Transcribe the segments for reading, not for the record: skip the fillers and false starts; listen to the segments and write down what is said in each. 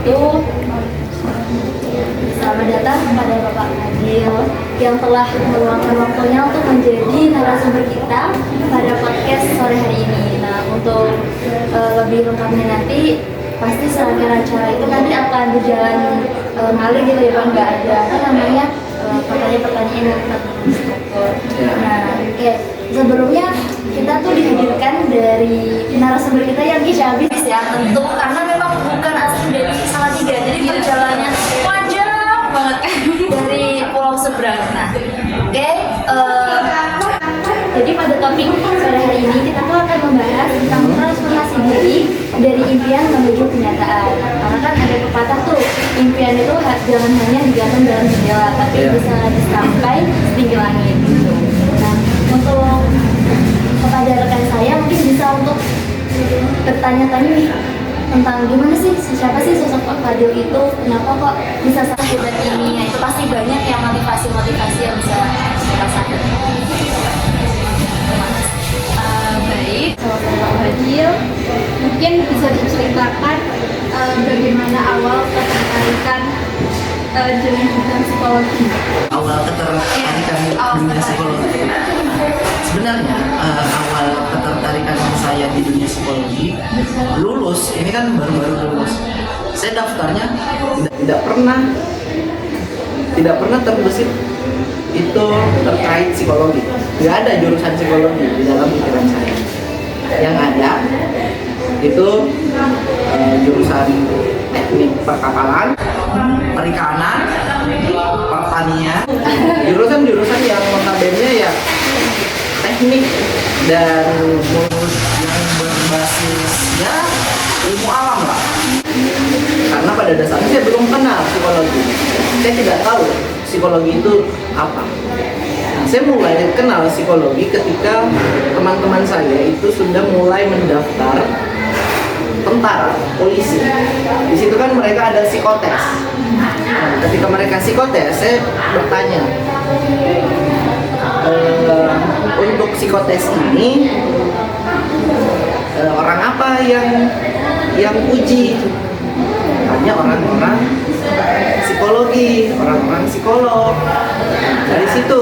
wabarakatuh. Selamat datang kepada Bapak Adil yang telah meluangkan waktunya untuk menjadi narasumber kita pada podcast sore hari ini. Nah, untuk lebih lengkapnya nanti pasti serangkaian acara itu nanti akan berjalan ngalir gitu ya Bang, nggak ada pertanyaan-pertanyaan yang terstruktur. Nah, oke. Sebelumnya kita tuh dihadirkan dari narasumber kita yang habis ya, tentu karena memang bukan asli dari Salatiga, jadi perjalanannya panjang banget dari pulau seberang. Nah, oke. Jadi pada topik sore hari ini kita tuh akan membahas tentang transformasi diri dari impian menuju kenyataan. Karena kan ada pepatah tuh, impian itu jangan hanya digantung dalam jendela, tapi bisa disampai setinggi langit. Nah, untuk kepada rekan saya mungkin bisa untuk bertanya-tanya nih tentang gimana sih, siapa sih sosok Pak Fadil itu, kenapa kok bisa sehebat ini. Nah, itu pasti banyak yang motivasi-motivasi yang bisa dirasakan. Baik, kalau Pak Fadil mungkin bisa diceritakan bagaimana awal ketertarikan dengan bidang psikologi. Awal ketertarikan dunia psikologi. Sebenarnya awal ketertarikan saya di dunia psikologi lulus, ini kan baru-baru lulus. Saya daftarnya tidak pernah terbesit itu terkait psikologi. Nggak ada jurusan psikologi di dalam pikiran saya. Yang ada itu jurusan teknik perkapalan, perikanan, pertanian, jurusan-jurusan yang notabene ya teknik dan yang berbasis ya ilmu alam lah. Karena pada dasarnya saya belum kenal psikologi, saya tidak tahu psikologi itu apa. Nah, saya mulai kenal psikologi ketika teman-teman saya itu sudah mulai mendaftar tentara, polisi. Di situ kan mereka ada psikotes. Nah, ketika mereka psikotes, saya bertanya, untuk psikotes ini orang apa yang uji? Hanya orang-orang psikologi, orang-orang psikolog. Dari situ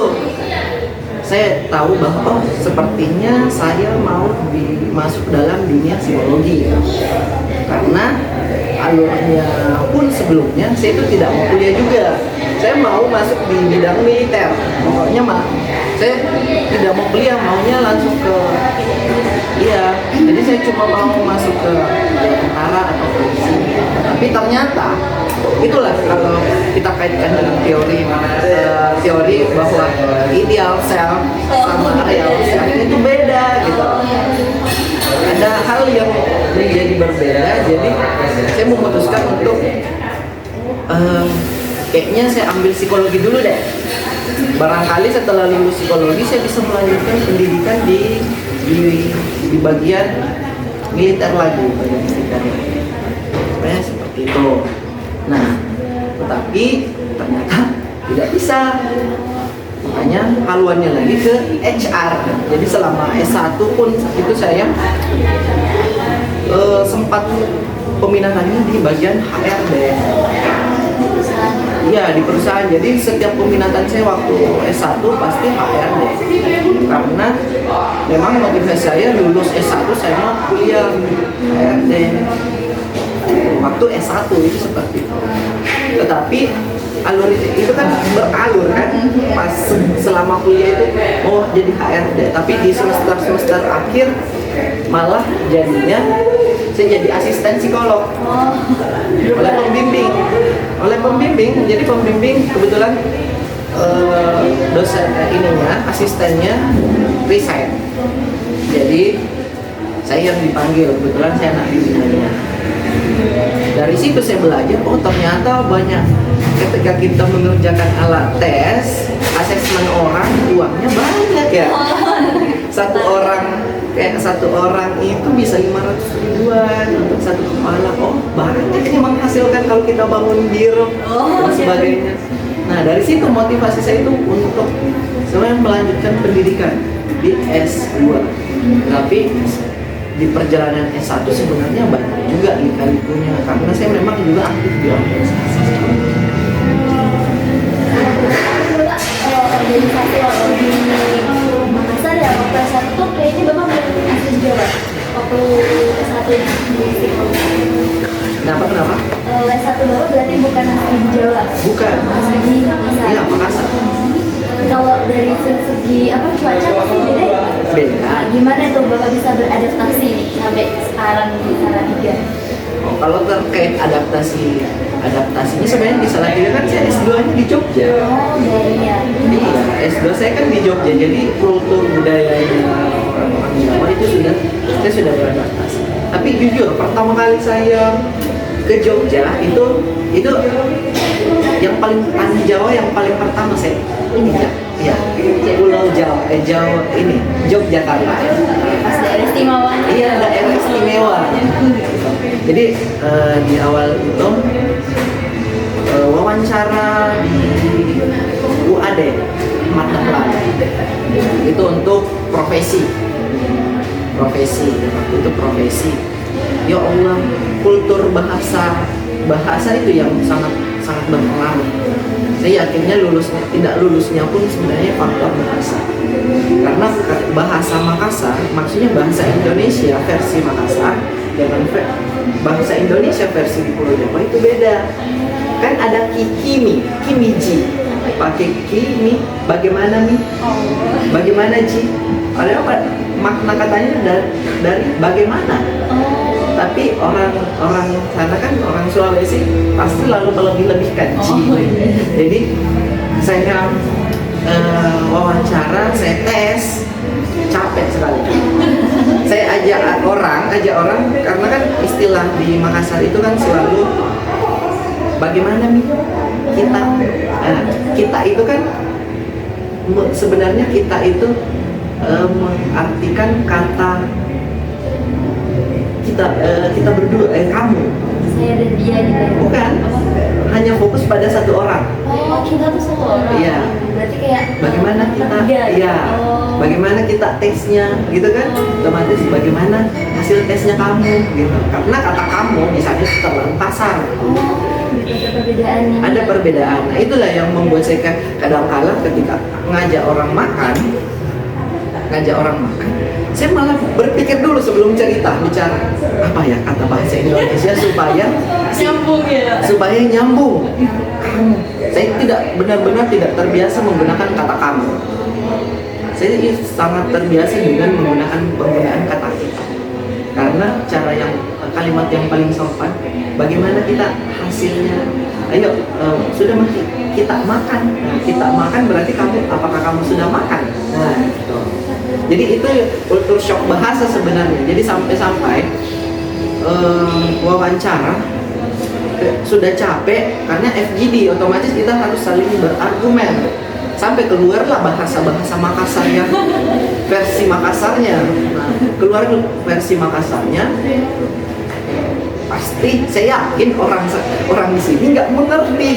saya tahu bahwa sepertinya saya mau masuk dalam dunia psikologi, karena alurnya pun sebelumnya saya itu tidak mau kuliah juga. Saya mau masuk di bidang militer, pokoknya saya tidak mau kuliah, maunya langsung ke jadi saya cuma mau masuk ke tentara atau polisi. Tapi ternyata itulah kalau kita kaitkan dengan teori bahwa ideal self sama real self itu beda gitu. Ada hal yang menjadi berbeda, jadi saya memutuskan untuk kayaknya saya ambil psikologi dulu deh. Barangkali setelah lulus psikologi saya bisa melanjutkan pendidikan di bagian militer lagi, supaya seperti itu. Nah, tetapi ternyata tidak bisa. Makanya haluannya lagi ke HR. Jadi selama S1 pun itu saya sempat peminatannya di bagian HRD. Iya, di perusahaan. Jadi setiap peminatan saya waktu S1 pasti HRD. Karena memang motivasi saya lulus S1 saya mau kuliah HRD. Waktu S1 itu seperti itu. Tetapi alur itu kan beralur kan, pas selama kuliah itu jadi HRD, tapi di semester akhir malah jadinya saya jadi asisten psikolog oleh pembimbing. Jadi pembimbing kebetulan dosen asistennya resign, jadi saya yang dipanggil, kebetulan saya anak bimbingannya. Dari situ saya belajar, ternyata banyak ketika kita mengerjakan alat tes, asesmen orang, uangnya banyak ya. Satu orang itu bisa 500 ribuan untuk satu kepala. Banyak yang menghasilkan kalau kita bangun biro dan sebagainya. Nah, dari situ motivasi saya itu untuk saya melanjutkan pendidikan di S2. Tapi di perjalanan S1 sebenarnya banyak juga lika-likunya, karena saya memang juga aktif di organisasi. Organisasi waktu di Makassar ya, waktu S1 tuh kayaknya Bapak belum asli Jawa waktu S1 di psikologi. Kenapa? S1 Bapak berarti bukan asli di Jawa? Bukan. Asli di Makassar? Iya, Makassar. Kalau dari segi cuaca pasti beda ya? Beda. Nah, gimana itu Bapak bisa beradaptasi sampai sekarang di Salatiga? Oh, kalau terkait adaptasinya sebenarnya di Salatiga kan saya S2-nya di Jogja. Oh, iya. Iya, S2 saya kan di Jogja, jadi kultur budayanya orang-orang Jawa itu saya sudah beradaptasi. Tapi jujur, pertama kali saya ke Jogja itu yang paling tanah Jawa yang paling pertama saya injak. Iya, Pulau Jawa, ini Yogyakarta. Pas daerah istimewanya. Iya, daerah istimewa. Jadi di awal itu wawancara di UAD Magelang itu untuk profesi waktu itu profesi. Ya Allah, kultur bahasa itu yang sangat berpengaruh. Saya yakinnya tidak lulusnya pun sebenarnya faktor bahasa, karena bahasa Makassar maksudnya bahasa Indonesia versi Makassar dengan bahasa Indonesia versi di Pulau Jawa itu beda. Kan ada kimiji, pakai kimi, bagaimana nih, bagaimana ji, ada apa makna katanya dari bagaimana. Tapi orang sana kan orang Sulawesi pasti lalu melebih-lebihkan ji. Jadi saya wawancara, saya tes, capek sekali. Saya ajak orang karena kan istilah di Makassar itu kan selalu bagaimana nih kita itu kan sebenarnya kita itu mengartikan kata kita berdua, kamu, Saya dan dia gitu. bukan hanya fokus pada satu orang. Oh, kita tuh satu orang. Iya. Berarti kayak Bagaimana kita, tiga, gitu. ya, Oh. bagaimana kita tesnya, gitu kan? Otomatis bagaimana hasil tesnya kamu, gitu. Karena kata kamu misalnya terlalu kasar. Oh, ada perbedaannya. Ada perbedaan. Nah, itulah yang membuat saya kadang-kala ketika ngajak orang makan, saya malah berpikir dulu sebelum bicara apa ya kata bahasa Indonesia supaya nyambung. Kamu. Saya benar-benar tidak terbiasa menggunakan kata kamu. Saya sangat terbiasa dengan penggunaan kata kita. Karena kalimat yang paling sopan, bagaimana kita hasilnya. Ayo, sudah kita makan. Nah, kita makan berarti apakah kamu sudah makan? Nah, gitu. Jadi itu kultur shock bahasa sebenarnya. Jadi sampai wawancara sudah capek karena FGD, otomatis kita harus saling berargumen sampai keluarlah bahasa Makassar yang versi Makassarnya. Nah, keluar versi Makassarnya, pasti saya yakin orang di sini nggak mengerti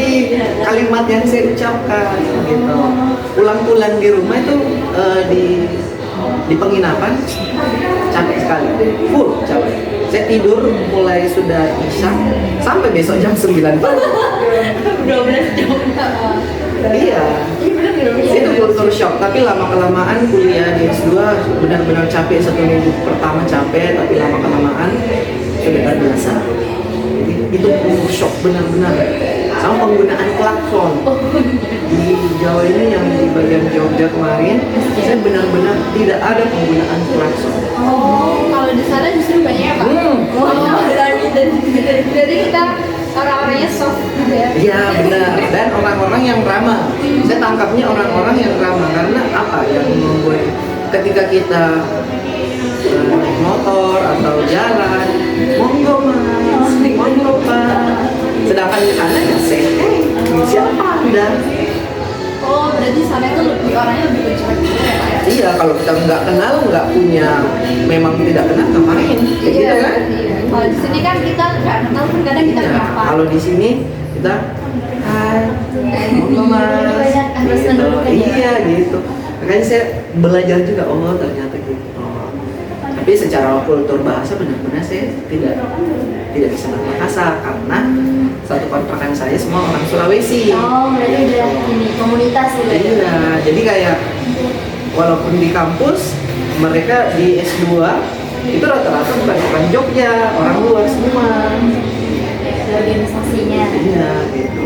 kalimat yang saya ucapkan gitu. Pulang di rumah itu di penginapan capek sekali, full capek. Saya tidur mulai sudah isya sampai besok jam 9 pagi. 12 jam. Iya, itu kultur shock. Tapi lama-kelamaan kuliah di S2 benar-benar capek. 1 minggu pertama capek, tapi lama-kelamaan sudah terbiasa. Jadi itu kultur shock benar-benar. Sama penggunaan klakson di Jawa ini, yang di bagian Jogja kemarin, saya benar-benar tidak ada penggunaan klakson. Oh, kalau di sana justru banyak ya, Pak? Jadi kita orang-orangnya soft gitu ya? Iya benar, dan orang-orang yang ramah. Saya tangkapnya orang-orang yang ramah karena apa yang membuat ketika kita naik motor atau jalan, monggo mas, monggo pak. Sedangkan di sana ya siapa anda? Oh, berarti sana itu orangnya lebih bercuek gitu ya, Pak ya? Iya, kalau kita nggak kenal, nggak punya, memang tidak kenal, ngapain? Kayak gitu kan? Iya. Kalau di sini kan kita nggak kenal, pun kadang kita Iya, menyapa. kalau di sini kita hai, monggo mas, Harus gitu. menunjukkan ya. Iya gitu. Makanya saya belajar juga, oh ternyata gitu. Tapi secara kultur bahasa benar-benar saya tidak bisa berbahasa karena satu kontrakan saya semua orang Sulawesi. Oh, berarti udah ini komunitas gitu. Iya, jadi kayak walaupun di kampus mereka di S2 itu rata-rata bukan Jogja, orang luar semua. Ada organisasinya. Iya, gitu.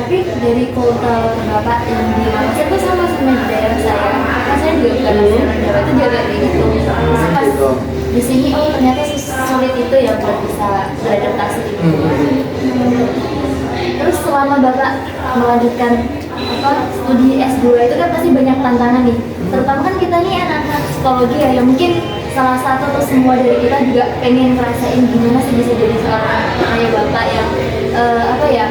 Tapi dari kultur Bapak yang di Makassar itu sama di daerah saya. Karena saya juga bukan orang Jawa itu jaga kayak gitu. Terus pas Gitu. di sini ternyata sulit itu ya buat bisa beradaptasi gitu. Terus selama Bapak melanjutkan studi S2 itu kan pasti banyak tantangan nih. Terutama kan kita nih anak-anak psikologi ya, yang mungkin salah satu atau semua dari kita juga pengen ngerasain gimana sih bisa jadi seorang kayak Bapak yang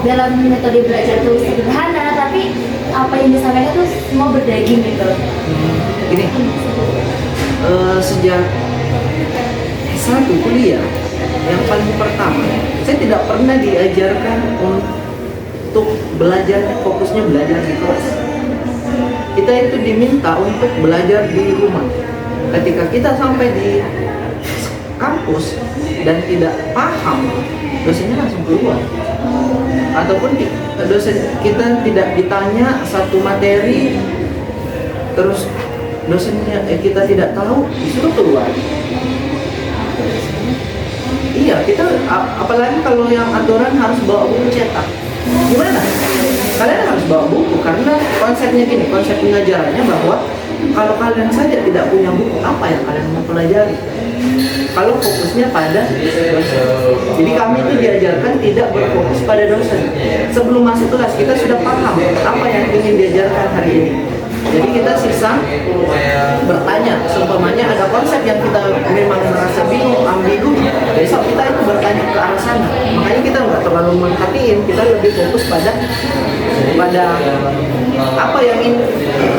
dalam metode belajar itu sederhana, tapi apa yang disampaikan tuh semua berdaging gitu. Gini, sejak S1 kuliah, yang paling pertama, saya tidak pernah diajarkan untuk belajar, fokusnya belajar di kelas. Kita itu diminta untuk belajar di rumah. Ketika kita sampai di kampus dan tidak paham, dosennya langsung keluar. Ataupun dosen kita tidak ditanya satu materi, terus dosennya kita tidak tahu, disuruh keluar. Iya, kita apalagi kalau yang aturan harus bawa buku cetak. Gimana? Kalian harus bawa buku karena konsepnya gini, konsep pengajarannya bahwa kalau kalian saja tidak punya buku, apa yang kalian mau pelajari? Kalau fokusnya pada dosen. Jadi kami itu diajarkan tidak berfokus pada dosen. Sebelum masuk kelas kita sudah paham apa yang ingin diajarkan hari ini. Jadi kita sisa bertanya, seumpamanya ada konsep yang kita memang merasa bingung, ambigu, besok kita itu bertanya ke arah sana. Makanya kita nggak terlalu merhatiin, kita lebih fokus pada apa yang ingin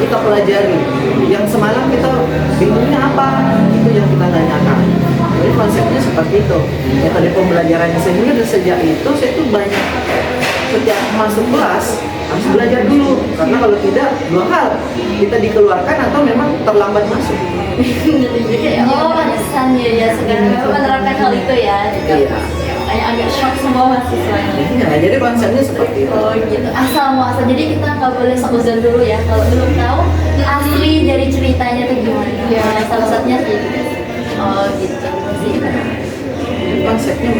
kita pelajari. Yang semalam kita bingungnya apa, itu yang kita tanyakan. Jadi konsepnya seperti itu. Metode pembelajarannya sehingga sejak itu saya tuh banyak setiap masuk kelas harus belajar dulu, karena kalau tidak dua hal, kita dikeluarkan atau memang terlambat masuk. Oh, pantesan ya sekarang memang menerapkan hal itu ya. Iya. Kayak agak shock semua mahasiswanya. Nah, jadi konsepnya seperti itu. Oh gitu, asal muasal. Jadi kita nggak boleh seuzon dulu ya kalau belum tahu asli dari ceritanya tuh gimana. Ya, salah satunya sih. Oh gitu sih. Jadi konsepnya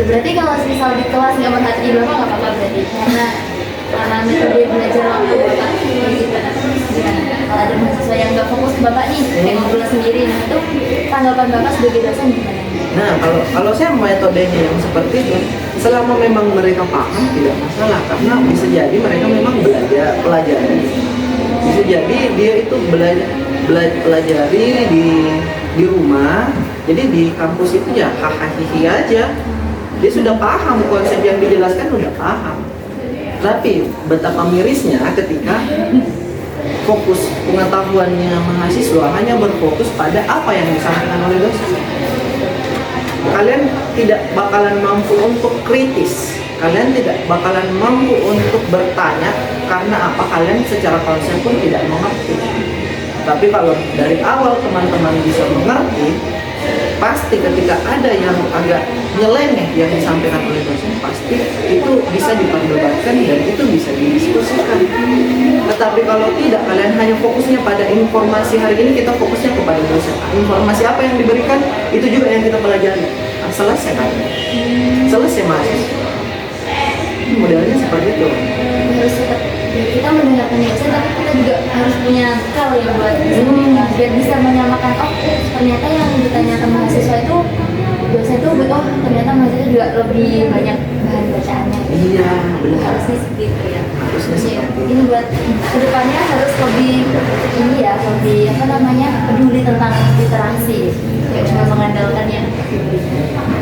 Berarti kalau misal di kelas nggak merhatiin Bapak nggak apa-apa berarti karena metode belajar waktu Bapak gitu. Kalau ada mahasiswa yang nggak fokus ke Bapak nih, kayak ngobrol sendiri, nah itu tanggapan Bapak sebagai dosen gimana? Nah, kalau saya metodenya yang seperti itu, selama memang mereka paham tidak masalah, karena bisa jadi mereka memang pelajari. Bisa jadi dia itu pelajari di rumah, jadi di kampus itu ya hahaha aja. Dia sudah paham konsep yang dijelaskan, udah paham. Tapi betapa mirisnya ketika fokus pengetahuannya mahasiswa hanya berfokus pada apa yang disampaikan oleh dosen. Kalian tidak bakalan mampu untuk kritis, kalian tidak bakalan mampu untuk bertanya karena apa, kalian secara konsep pun tidak mengerti. Tapi kalau dari awal teman-teman bisa mengerti, pasti ketika ada yang agak nyeleneh yang disampaikan oleh dosen, pasti itu bisa diperdebatkan dan itu bisa didiskusikan. Tetapi kalau tidak, kalian hanya fokusnya pada informasi hari ini, kita fokusnya kepada dosen. Informasi apa yang diberikan, itu juga yang kita pelajari. Nah, selesai kan? Selesai mas. Modelnya seperti itu. Harus tetap kita mendengarkan dosen, tapi kita juga harus punya akal ya buat biar bisa menyamakan. Oh, ternyata yang ditanyakan mahasiswa itu dosen itu ternyata mahasiswa juga lebih banyak bahan bacaannya. Iya, benar. Harusnya seperti itu ya. Harusnya seperti itu. Ini buat kedepannya harus lebih lebih peduli tentang literasi, kayak cuma mengandalkan yang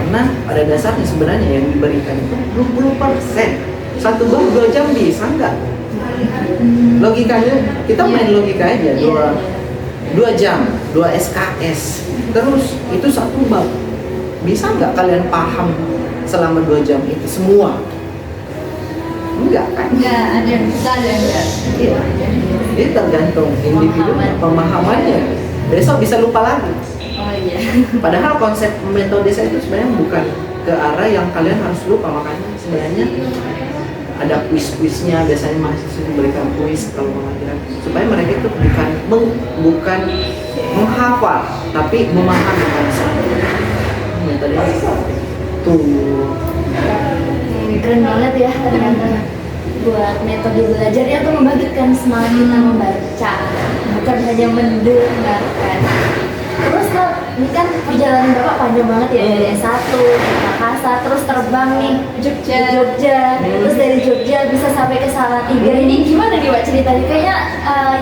Karena pada dasarnya sebenarnya yang diberikan itu 20%. Satu bab 2 jam bisa nggak? Logikanya, kita main logika aja, 2 jam, 2 SKS. Terus itu satu bab. Bisa nggak kalian paham selama 2 jam itu semua? Enggak kan? Enggak, ada yang bisa, ada yang enggak. Iya. Ini tergantung individu pemahamannya. besok bisa lupa lagi. Oh iya. Padahal konsep metode saya itu sebenarnya bukan ke arah yang kalian harus lupa, makanya sebenarnya ada kuis-kuisnya, biasanya mahasiswa diberikan kuis kalau pembelajaran supaya mereka itu bukan menghafal tapi memahami konsep. Metode tuh Keren banget ya ternyata buat metode belajarnya tuh membangkitkan semangat kita membaca, bukan hanya mendengarkan. Terus Kak, ini kan perjalanan Bapak panjang banget ya dari S1 ke Makassar, terus terbang nih Jogja. ke Jogja, terus dari Jogja bisa sampai ke Salatiga. Ini gimana nih Pak ceritanya? Kayaknya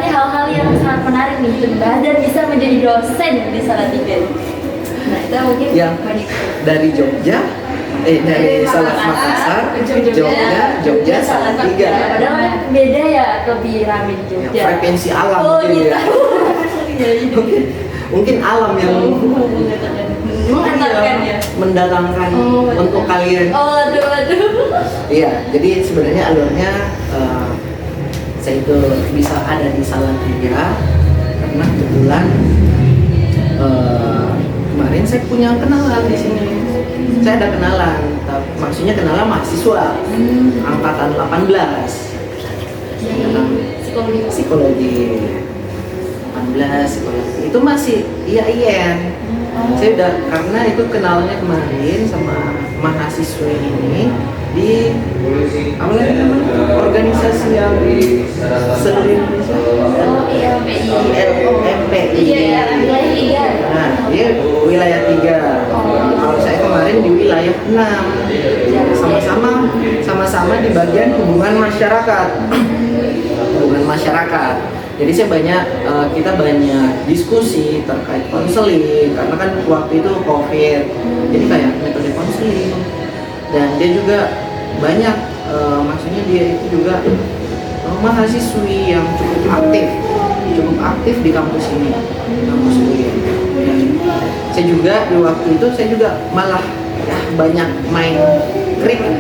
ini hal-hal yang sangat menarik nih, dan bisa menjadi dosen di Salatiga. Nah itu mungkin yang banyak. dari Jogja dari Makassar, Jogja, Salatiga. Padahal kan beda ya lebih rame di Ya, Jogja. frekuensi alam Oh mungkin gitu. ya. Iya, iya. Mungkin alam yang Mengantarkan ya. mendatangkan Oh, untuk kalian. Oh, aduh. Iya, jadi sebenarnya alurnya saya itu bisa ada di Salatiga karena kebetulan kemarin saya punya kenalan di sini. Saya ada kenalan, maksudnya kenalan mahasiswa angkatan 18 psikologi 18 psikologi itu masih IAIN. Saya udah, karena itu kenalnya kemarin sama mahasiswa ini di apa lagi namanya organisasi yang seluruh Indonesia. Oh, iya, MPI. Iya, ya, wilayah 3. Nah, dia wilayah 3. Kalau saya kemarin di wilayah 6. Sama-sama di bagian hubungan masyarakat. Hubungan masyarakat. Jadi kita banyak diskusi terkait konseling karena kan waktu itu COVID. Jadi kayak metode konseling. Dan dia juga banyak maksudnya dia itu juga mahasiswi yang cukup aktif di kampus ini, kampus UIN. Saya juga di waktu itu saya juga malah banyak main kritik.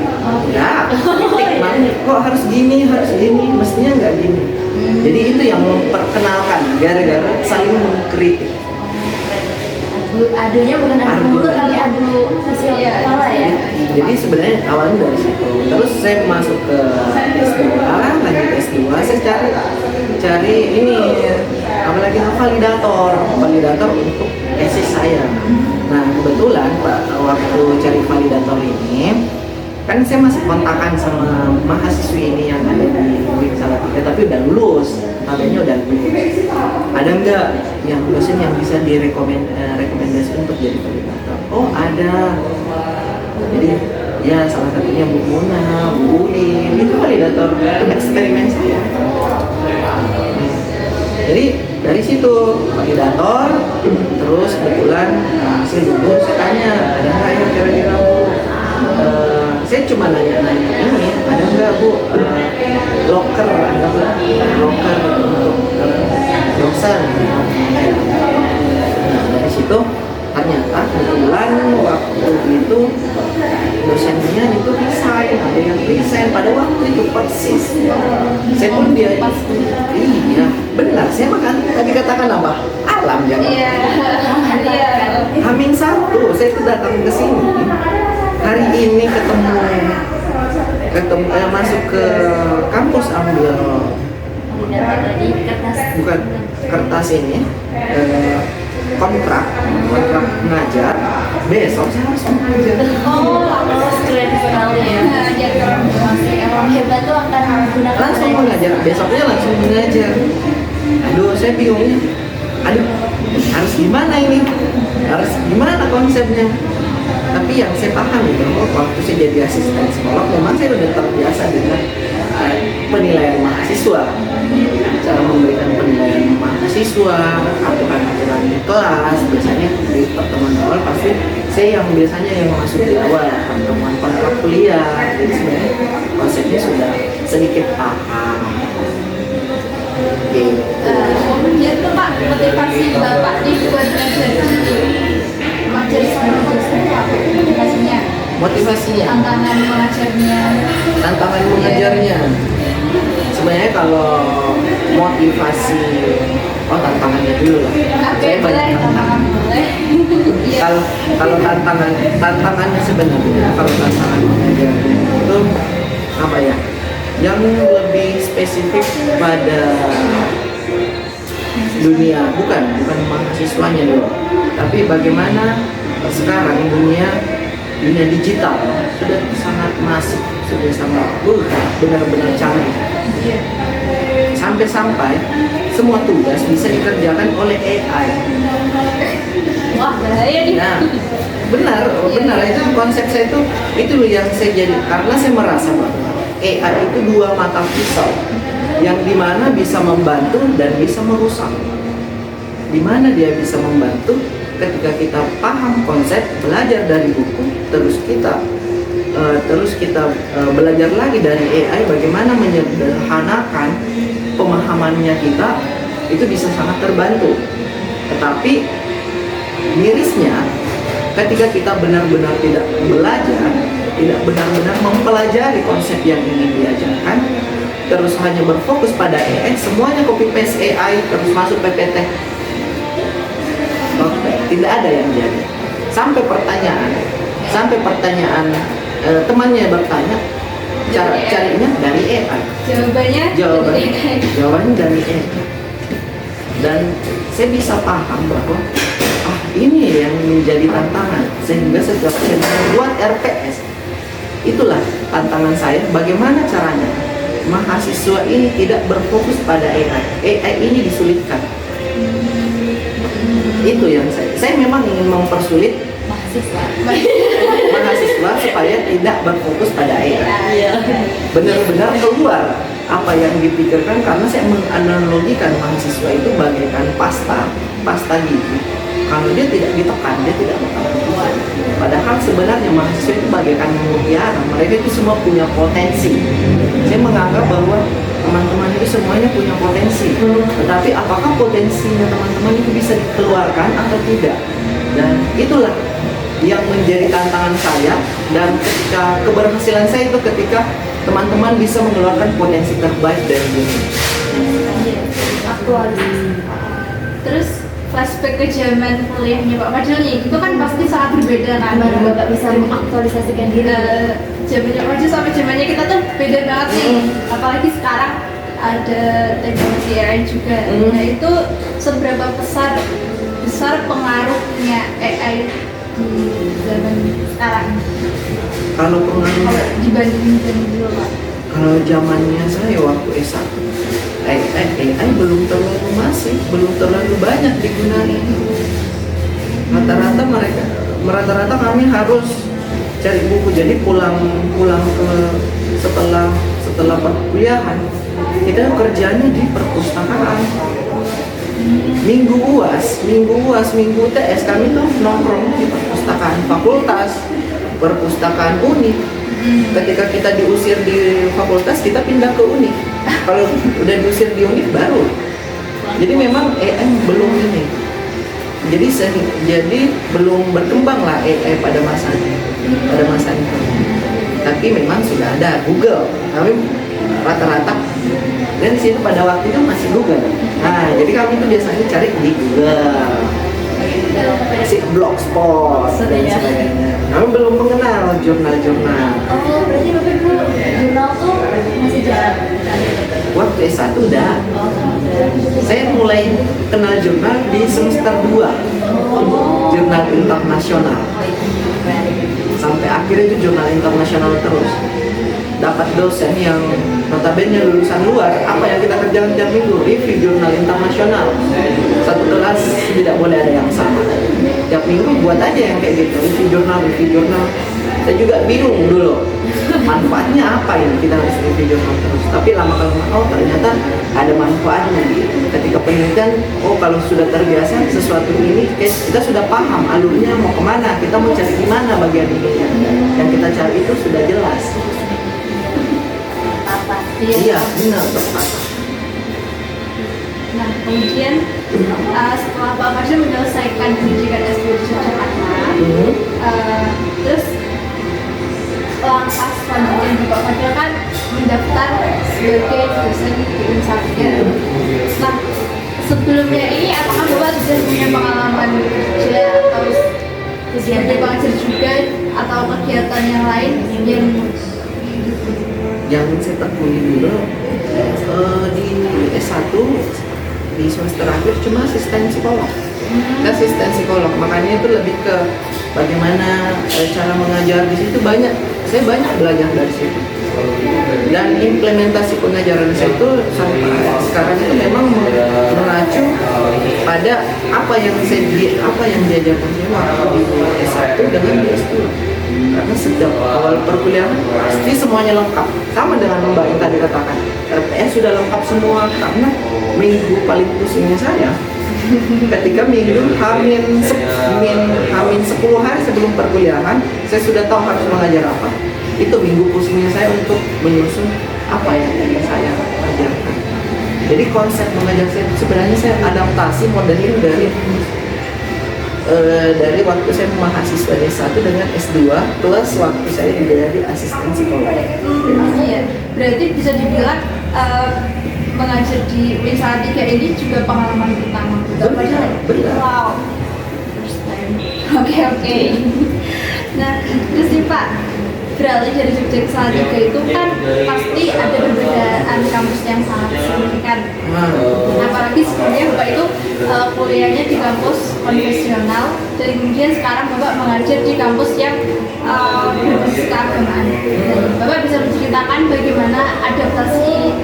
Kritik banget. Kok harus gini, mestinya nggak gini. Jadi itu yang memperkenalkan gara-gara saling mengkritik. Adunya bukan adu mulut tapi adu isi kepala ya. Jadi sebenarnya awalnya dari situ. Terus saya masuk ke S2, lanjut S2, saya cari ini apalagi validator untuk tesis saya. Nah kebetulan Pak, waktu cari validator ini kan saya masih kontakan sama mahasiswi ini yang ada di UIN Salatiga tapi udah lulus, katanya udah lulus. Ada nggak yang dosen yang bisa rekomendasi untuk jadi validator? Oh ada. Jadi ya salah satunya Bu Muna, Bu Uin, itu validator itu eksperimen saya. Jadi dari situ validator, terus kebetulan saya lulus, saya tanya ada nggak yang kira-kira Bu? Saya cuma nanya ini ada nggak Bu loker untuk dosen. Nah dari situ ternyata kebetulan waktu itu dosennya itu resign, ada yang resign pada waktu itu persis. Saya pun dia iya benar, saya makan tadi katakan apa alam ya. Iya. Hamin 1 saya tuh datang ke sini. Hari ini ketemu masuk ke kampus ambil bukan kertas ini kontrak mengajar, besok saya harus mengajar. Keren sekali ya. Emang hebat tuh akan menggunakan Langsung mengajar, besoknya langsung mengajar. Aduh saya bingungnya, harus gimana ini, harus gimana konsepnya. Tapi yang saya paham itu waktu saya jadi asisten psikolog memang saya udah terbiasa dengan penilaian mahasiswa, cara memberikan penilaian mahasiswa, aturan-aturan di kelas. Biasanya di pertemuan awal pasti saya yang biasanya yang masuk di awal pertemuan kontrak kuliah. Jadi sebenarnya konsepnya sudah sedikit paham. Jadi tuh Pak, motivasi Bapak nih buat mengajar Motivasinya tantangan mengajarnya sebenarnya kalau motivasi. Oh, tantangannya dulu lah. Saya boleh, banyak tantangan boleh. Iya. kalau tantangannya sebenarnya, kalau tantangan pengajarannya itu apa ya, yang lebih spesifik pada dunia, bukan mahasiswanya dulu, tapi bagaimana sekarang dunia digital sudah sangat masif, sudah sangat benar-benar canggih, sampai semua tugas bisa dikerjakan oleh AI. Wah, bahaya nih. Nah, benar itu konsep saya itu loh yang saya jadi, karena saya merasa bahwa AI itu dua mata pisau yang dimana bisa membantu dan bisa merusak. Dimana dia bisa membantu ketika kita paham konsep, belajar dari buku, terus kita belajar lagi dari AI bagaimana menyederhanakan pemahamannya kita, itu bisa sangat terbantu. Tetapi mirisnya ketika kita benar-benar tidak belajar, tidak benar-benar mempelajari konsep yang ingin diajarkan, terus hanya berfokus pada AI, semuanya copy paste AI, terus masuk PPT, tidak ada yang jadi. Sampai pertanyaan temannya bertanya, cara carinya dari AI, jawabannya dari AI. Dan saya bisa paham bahwa ini yang menjadi tantangan, sehingga setelah saya membuat RPS, itulah tantangan saya, bagaimana caranya mahasiswa ini tidak berfokus pada AI ini disulitkan. Itu yang saya memang ingin mempersulit mahasiswa supaya tidak berfokus pada AI. Benar-benar keluar apa yang dipikirkan, karena saya menganalogikan mahasiswa itu bagaikan pasta gigi. Kalau dia tidak ditekan, dia tidak bakal keluar. Padahal sebenarnya mahasiswa itu bagaikan mutiara, mereka itu semua punya potensi. Saya menganggap bahwa teman-teman itu semuanya punya potensi, tetapi apakah potensinya teman-teman itu bisa dikeluarkan atau tidak? Dan itulah yang menjadi tantangan saya, dan ketika keberhasilan saya itu ketika teman-teman bisa mengeluarkan potensi terbaik dari diri. Terus flashback ke zaman kuliahnya Pak Fadil nih, itu kan pasti sangat berbeda kan? Gimana Bapak bisa mengaktualisasikan diri? Zamannya Pak Fadil sama zamannya kita tuh beda banget nih. Apalagi sekarang ada teknologi AI juga. Nah, itu seberapa besar pengaruhnya AI di zaman sekarang? Kalau pengaruh dibandingin dulu Pak? Kalau zamannya saya waktu S1, AI belum terlalu banyak digunakan. Rata-rata kami harus cari buku. Jadi pulang ke setelah perkuliahan, kita kerjanya di perpustakaan. Minggu UTS kami tuh nongkrong di perpustakaan fakultas, perpustakaan UNI. Ketika kita diusir di fakultas, kita pindah ke UNI. Kalau udah diusir di UNI baru. Jadi memang AI belum ini. Jadi belum berkembang lah AI pada masa itu. Tapi memang sudah ada Google. Kami rata-rata dan situ pada waktu itu masih Google. Nah, jadi kami itu biasanya cari di Google, Blogspot dan sebagainya. Kami belum mengenal jurnal-jurnal. Oh, berarti Bapak Ibu jurnal tuh masih jarang. Waktu S1 udah. Saya mulai kenal jurnal di semester 2. Jurnal internasional. Sampai akhirnya itu jurnal internasional terus. Dapat dosen yang notabene lulusan luar, apa yang kita kerjakan tiap minggu? Review jurnal internasional. Satu kelas tidak boleh ada yang sama. Tiap minggu buat aja yang kayak gitu, review jurnal. Saya juga bingung dulu, manfaatnya apa ini kita harus review jurnal terus. Tapi lama-lama, ternyata ada manfaatnya gitu. Ketika penelitian, kalau sudah terbiasa sesuatu ini, kita sudah paham alurnya mau kemana, kita mau cari di mana bagian ini. Yang kita cari itu sudah jelas. Iya, benar, tepat. Nah, kemudian setelah Pak Fadil menyelesaikan pendidikan S2 di Yogyakarta, terus langkah selanjutnya Pak Fadil kan mendaftar sebagai dosen di Unsarga. sebagai pengajar juga atau kegiatan yang lain yang saya tekuni dulu di S1 di semester akhir cuma asisten psikolog. Asisten psikolog, makanya itu lebih ke bagaimana cara mengajar di situ saya banyak belajar dari situ. Dan implementasi pengajaran saya itu sampai sekarang itu memang mengacu pada apa yang diajarkan saya waktu di S1 dengan di S2. Karena sejak awal perkuliahan pasti semuanya lengkap, sama dengan Mbak yang tadi katakan. RPS sudah lengkap semua karena minggu paling pusingnya saya ketika minggu Hamin 10 hari sebelum perkuliahan saya sudah tahu harus mengajar apa. Itu minggu pusingnya saya untuk menyusun apa yang ingin saya ajarkan. Jadi konsep mengajar saya sebenarnya saya adaptasi modeling dari waktu saya mahasiswa S1 dengan S2 plus waktu saya menjadi asisten psikolog. Iya, berarti bisa dibilang mengajar di Wisata 3 ini juga pengalaman pertama. Benar. Wow. Oke. Nah, terus nih Pak, beralih dari Jogja ke Salatiga itu kan pasti ada perbedaan kampus yang sangat signifikan. Apalagi sebelumnya Bapak itu kuliahnya di kampus konvensional dan kemudian sekarang Bapak mengajar di kampus yang berbasis keagamaan. Bapak bisa menceritakan bagaimana adaptasi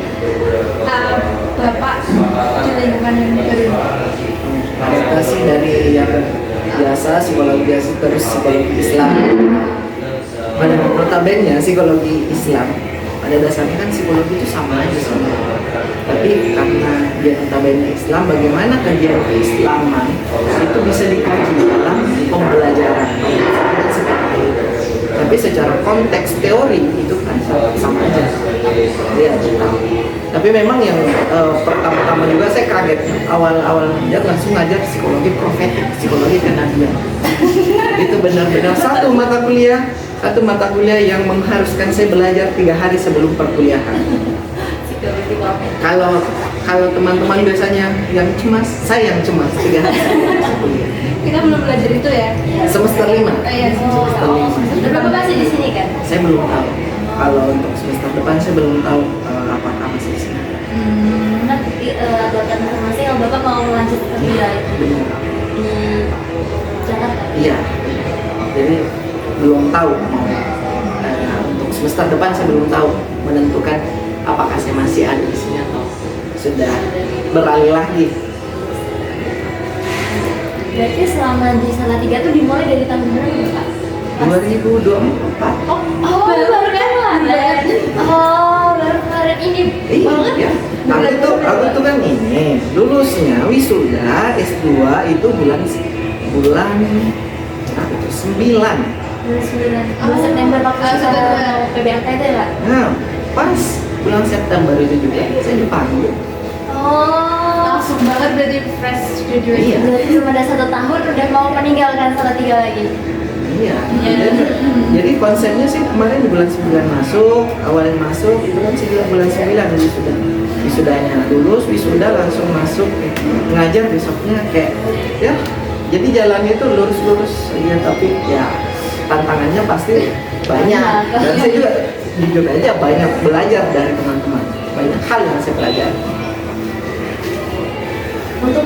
Bapak di lingkungan yang baru? Adaptasi dari yang biasa psikologi biasa terus psikologi Islam. Pada notabene psikologi Islam pada dasarnya kan psikologi itu sama aja sebenarnya. Tapi karena dia notabene Islam, bagaimana kajian keislaman itu bisa dikaji dalam pembelajaran. Tapi secara konteks teori itu kan sama aja. Dia tahu. Tapi memang yang pertama-tama juga saya kaget awal-awal dia langsung ngajar psikologi profetik, psikologi kenabian. Itu benar-benar satu mata kuliah yang mengharuskan saya belajar 3 hari sebelum perkuliahan. Kalau teman-teman biasanya yang cemas, saya yang cemas 3 hari sebelum kuliah. Kita belum belajar itu ya? Semester 5. Iya, Semester 5. Bapak masih di sini kan? Saya belum tahu. Kalau untuk semester depan saya belum tahu apakah masih di sini. Nanti dapat informasi kalau Bapak mau melanjut ke wilayah di Jakarta. Iya. Jadi belum tahu mau untuk semester depan saya belum tahu menentukan apakah saya masih ada di sini atau sudah beralih lagi. Berarti selama di Salatiga tuh dimulai dari tahun berapa Pak? 2024. Baru kemarin. Baru kemarin ini. Iya. Aku tuh kan ini lulusnya wisuda S2 itu bulan berapa itu? 9. Bulan September waktu PBLT itu ya Pak? Nah, pas bulan September itu juga saya dipanggil. langsung banget berarti fresh graduate. Iya. Berarti belum ada 1 tahun udah mau meninggalkan Salatiga lagi. Iya. Jadi konsepnya sih kemarin di bulan 9 masuk, awalnya masuk itu kan sih bulan 9 wisudanya lulus, wisuda langsung masuk ngajar besoknya kayak ya. Jadi jalannya itu lurus-lurus aja tapi ya tantangannya pasti banyak. Dan saya juga jujur aja banyak belajar dari teman-teman. Banyak hal yang saya pelajari. Untuk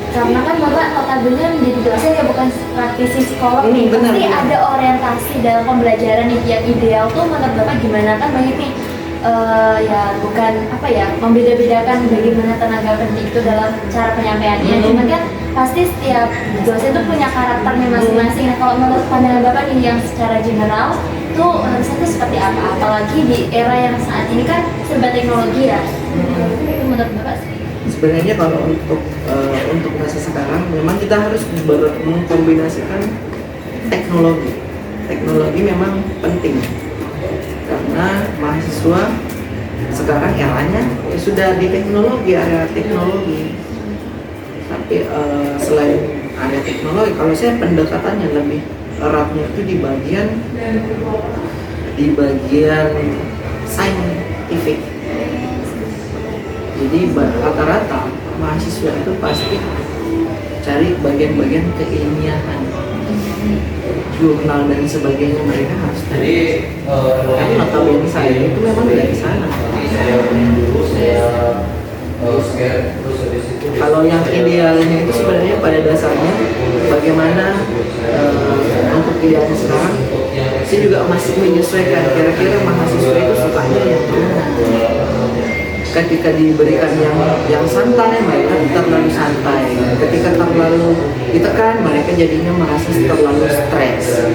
karena kan Bapak notabene menjadi dosen ya bukan praktisi psikolog nih, benar, pasti benar. ada orientasi dalam pembelajaran nih yang ideal tuh menurut Bapak gimana kan banyak nih ya bukan apa ya membeda-bedakan bagaimana tenaga pendidik itu dalam cara penyampaiannya, cuman kan pasti setiap dosen tuh punya karakternya masing-masing. Nah kalau menurut pandangan Bapak nih yang secara general tuh harusnya tuh seperti apa? Apalagi di era yang saat ini kan serba teknologi ya. Itu menurut Bapak sih. Sebenarnya kalau untuk masa sekarang memang kita harus mengkombinasikan teknologi. Teknologi memang penting karena mahasiswa sekarang eranya ya sudah di teknologi, area teknologi. Tapi selain area teknologi, kalau saya pendekatannya lebih eratnya itu di bagian scientific. Jadi rata-rata mahasiswa itu pasti cari bagian-bagian keilmiahan. dulu kenal dan sebagainya mereka harus tahu. Tapi notabene saya itu memang tidak di sana. Kalau yang idealnya itu sebenarnya pada dasarnya bagaimana untuk idealnya sekarang, saya juga masih menyesuaikan kira-kira mahasiswa itu sukanya yang mana. Ketika diberikan yang santai, mereka terlalu santai. Ketika terlalu ditekan, mereka jadinya merasa terlalu stres.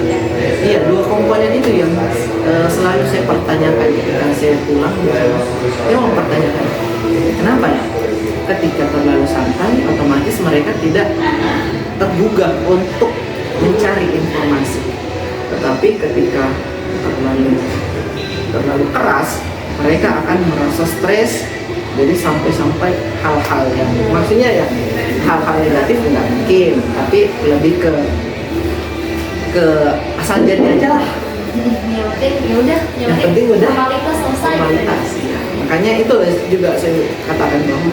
Iya, dua komponen itu yang selalu saya pertanyakan ketika saya pulang. Saya mempertanyakan, kenapa ya? Ketika terlalu santai, otomatis mereka tidak tergugah untuk mencari informasi. Tetapi ketika terlalu keras, mereka akan merasa stres. Jadi sampai hal-hal yang maksudnya ya hal-hal negatif nggak mungkin, tapi lebih ke asal jadi aja lah. Yang penting udah formalitas selesai. Formalitas. Ya. Makanya itu juga saya katakan bahwa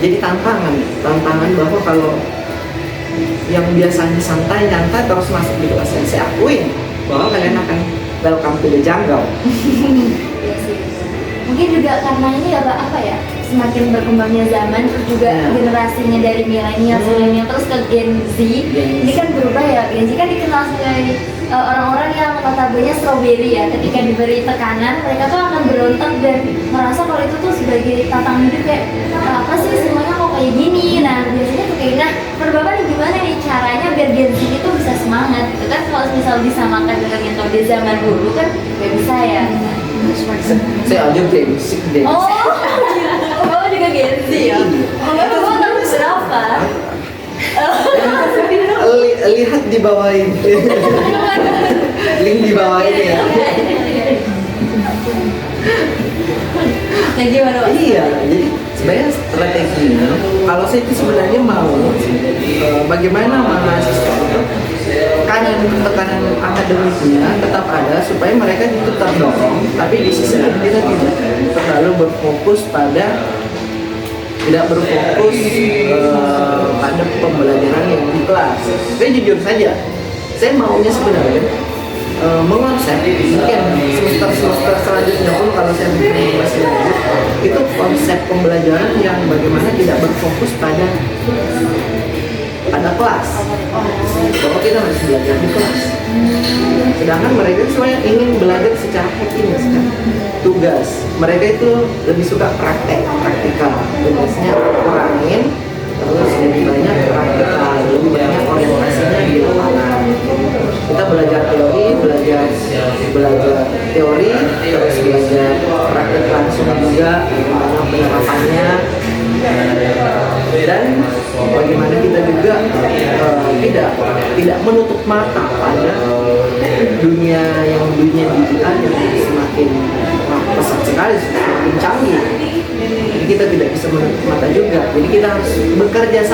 jadi tantangan bahwa kalau yang biasanya santai nyantai terus masuk di kelas yang saya akuin bahwa kalian akan welcome to the jungle. Iya sih. Mungkin juga karena ini ya Pak, apa ya, semakin berkembangnya zaman, terus juga generasinya dari milenial terus ke Gen Z. Ini kan berubah ya. Gen Z kan dikenal sebagai orang-orang yang notabene strawberry ya. Ketika diberi tekanan, mereka tuh akan berontak dan merasa kalau itu tuh sebagai tantangan hidup, kayak apa sih semuanya kok kayak gini. Nah biasanya tuh kayak, nah menurut Bapak nih gimana nih caranya biar Gen Z itu bisa semangat gitu kan? Kalau misal disamakan dengan yang di zaman dulu kan nggak bisa ya. Saya aja basic deh. Oh, Bapak juga Gen Z ya? Oh, Bapak tahun berapa? Lihat di bawah ini. Link di bawah ini ya. Nah gimana Pak? Iya, jadi sebenarnya strateginya kalau saya itu sebenarnya mau bagaimana mahasiswa itu tekanan akademiknya tetap ada supaya mereka itu terdorong, tapi di sisi lain kita tidak terlalu berfokus pada pada pembelajaran yang di kelas. Saya jujur saja, saya maunya sebenarnya mengonsep mungkin semester selanjutnya pun kalau saya masih lanjut itu konsep pembelajaran yang bagaimana tidak berfokus pada kelas, bahwa kita harus belajar di kelas. Sedangkan mereka semuanya ingin belajar secara happiness kan, tugas. Mereka itu lebih suka praktikal. Tugasnya kurangin, terus lebih banyak praktikal, lebih banyak orientasinya di lapangan. Kita belajar teori, belajar teori, terus belajar praktik langsung juga, bagaimana penerapannya. Dan bagaimana kita juga tidak menutup mata pada dunia digital yang semakin pesat sekali, semakin canggih. Jadi kita tidak bisa menutup mata juga. Jadi kita harus bekerja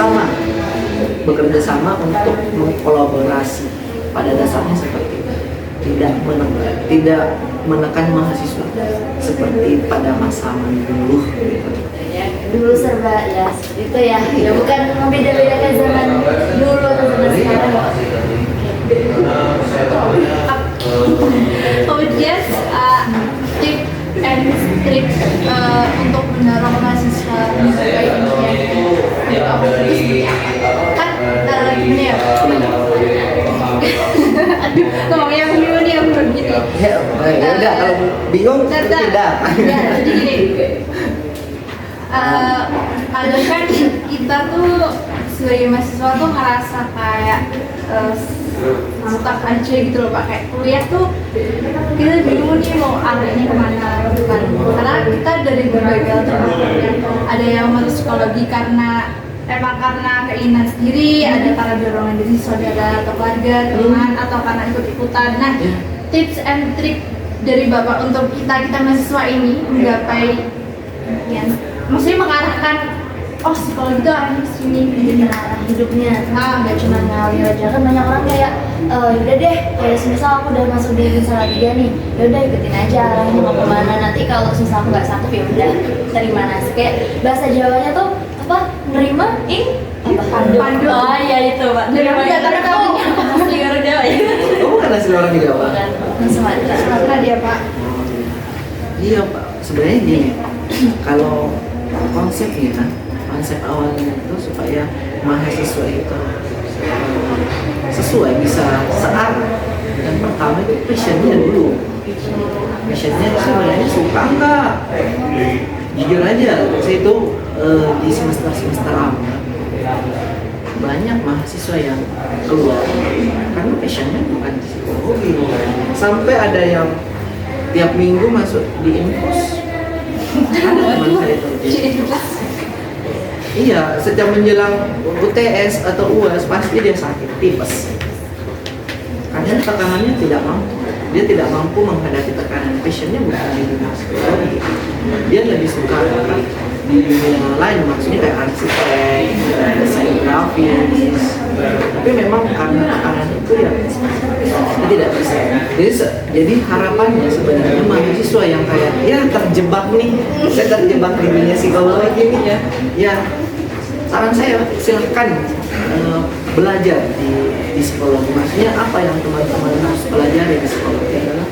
sama untuk mengkolaborasi. Pada dasarnya seperti itu. Tidak menekan mahasiswa seperti pada masa dulu. Dulu serba ya itu ya, ya bukan membeda-bedakan zaman dulu atau zaman sekarang. Kemudian tip and trik untuk mendorong mahasiswa mencapai impian kan gimana ya? Aduh, ngomongnya bingung nih aku begini. Ya udah, kalau bingung tidak. Ya, jadi gini. Ada kan kita tuh sebagai mahasiswa tuh ngerasa kayak stuck aja gitu loh Pak, kayak kuliah tuh kita bingung nih mau arahnya kemana gitu kan, karena kita dari berbagai alternatif. Ada yang masuk psikologi karena keinginan sendiri, ada karena dorongan dari saudara atau keluarga, teman, atau karena ikut-ikutan. Nah, tips and trick dari Bapak untuk kita mahasiswa ini menggapai ya, maksudnya mengarahkan psikologi itu arahnya ke sini Jadi arah hidupnya, nggak cuma ngalir aja. Kan banyak orang kayak yaudah deh, kayak semisal aku udah masuk di Salatiga nih, yaudah ikutin aja arahnya mau kemana. Nanti kalau semisal aku nggak sanggup ya udah terima nasi. Kayak bahasa Jawanya tuh apa? Nerima pandu. Pandu. Oh iya itu Pak. Nerima karena kamu asli mana asli orang Jawa? Bukan Sumatera. Sumatera dia Pak. Iya Pak, sebenarnya gini, kalau konsepnya, konsep awalnya itu supaya mahasiswa itu sesuai, bisa searah. Yang pertama itu passionnya dulu. Passionnya sebenarnya suka enggak? Jujur aja, saya itu di semester awal banyak mahasiswa yang keluar karena passionnya bukan psikologi. Sampai ada yang tiap minggu masuk di infus. Ada teman saya itu. Iya, sejak menjelang UTS atau UAS pasti dia sakit tipes. Karena tekanannya tidak mampu. Dia tidak mampu menghadapi tekanan. Passionnya bukan di dunia psikologi. Dia lebih suka di dunia lain, maksudnya kayak arsitek, desain grafis. Tapi memang karena tekanan itu ya dia tidak bisa. Jadi harapannya sebenarnya mahasiswa yang kayak ya terjebak nih, saya terjebak di dunia psikologi nih ya. Ya saran saya silahkan belajar di psikologi. Maksudnya apa yang teman-teman harus pelajari di psikologi adalah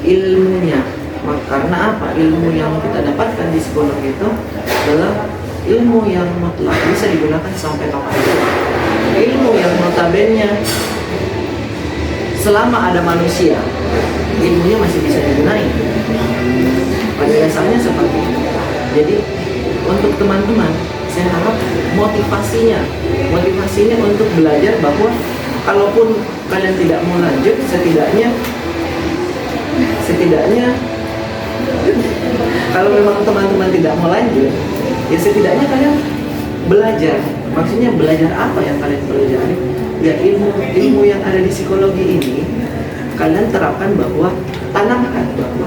ilmunya. Karena apa? Ilmu yang kita dapatkan di psikologi itu adalah ilmu yang mutlak, bisa digunakan sampai kapanpun. Ilmu yang notabene selama ada manusia, ilmunya masih bisa digunakan. Pada dasarnya seperti itu. Jadi untuk teman-teman, saya harap motivasinya untuk belajar bahwa kalaupun kalian tidak mau lanjut, setidaknya kalau memang teman-teman tidak mau lanjut, ya setidaknya kalian belajar. Maksudnya belajar apa yang kalian pelajari? Ya ilmu yang ada di psikologi ini kalian terapkan, bahwa tanamkan bahwa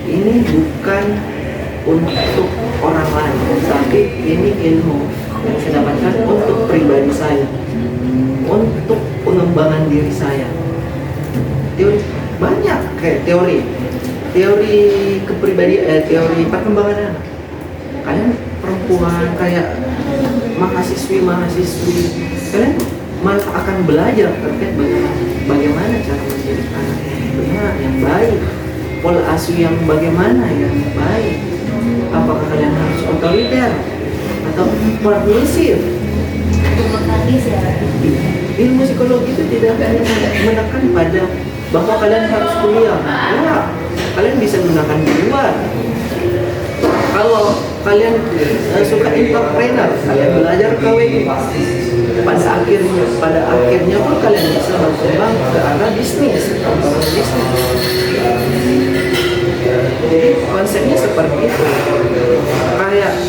ini bukan untuk orang lain, tapi ini ilmu yang saya dapatkan untuk pribadi saya, untuk pengembangan diri saya. Banyak kayak teori kepribadian, teori perkembangan anak. Kalian perempuan kayak mahasiswi, kalian malah akan belajar terkait bagaimana cara menjadi anak yang benar, yang baik, pola asuh yang bagaimana yang baik. Apakah kalian harus otoriter atau permisif? Demokratis ya. Ilmu psikologi itu tidak hanya menekan pada bahwa kalian harus kuliah. Ya, kalian bisa gunakan di luar. Kalau kalian suka entrepreneur, kalian belajar KWI. Pada akhirnya pun kalian bisa berkembang ke arah bisnis. Jadi konsepnya seperti itu.